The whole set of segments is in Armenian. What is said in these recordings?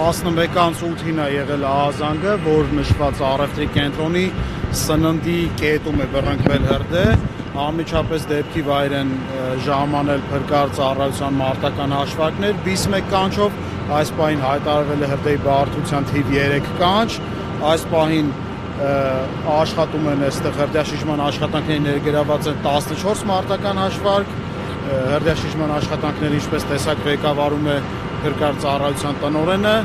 11:08-ին է եղել ահազանգը, որ նշված առևտրի կենտրոնի սննդի կետում է բռնկվել հրդեհ, անմիջապես դեպքի վայր են ժամանել փրկարար ծառայության մարտական հաշվարկներ, բիս 1 կանչով, այս պահին հայտարարվել է հրդեհի բարդության թիվ 3 կանչ, այս պահին աշխատում են այստեղ հրդեհաշիժման աշխատանքների ներգրաված են 14 մարտական հաշվարկ, հրդեհաշիժման աշխատանքները ինչպես տեսակ ղեկավարում է փրկարար ծառայության տնօրենը,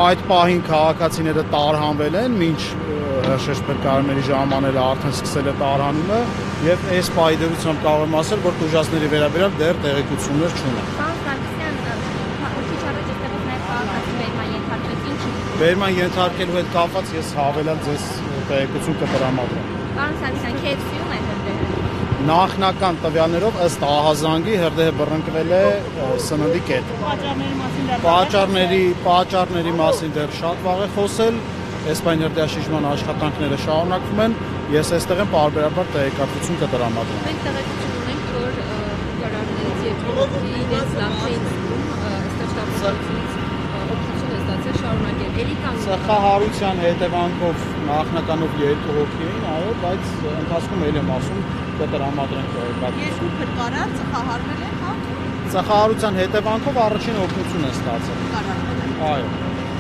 այդ պահին քաղաքացիները տարհանվել են, մինչ հրշեջ փրկարարների ժամանելը արդեն սկսել է տարհանումը եւ այս պահի դրությամբ կարող եմ ասել, որ տուժածների վերաբերյալ դեռ տեղեկություններ չունենք։ Բերման ենթարկելու հետ կապված ես հավելյալ ձեզ տեղեկություն կտրամադրեմ։ Պարոն Սարգսյան, KFC-ում է հրդեհը։ Նախնական տվյալներով ըստ ահազանգի հրդեհը բռնկվել է սննդի կետում։ Պատճառների մասին դեռ շատ վաղ է խոսել, այս պայն հրդեհաշիժման աշխատանքները շարունակվում են, ես այստեղ եմ պարբերաբար տեղեկատվություն կտրամադրում։ Մենք տեղեկություն ունենք, որ փրկարարներից երկու իրենց լավ չէին զգում, ստեղծագործությունից օգնություն է ստացել շարունակել։ Ծխահարության հետևանքով նախնականով 2 հոգի էին, այո, բայց ընթացքում էլ եմ ասում կտրամադրենք տեղեկատվություն։ 2 փրկարար ծխահարվել են, հա։ Ծխահարության հետևանքով առաջին օգնություն է ստացել։ Այո։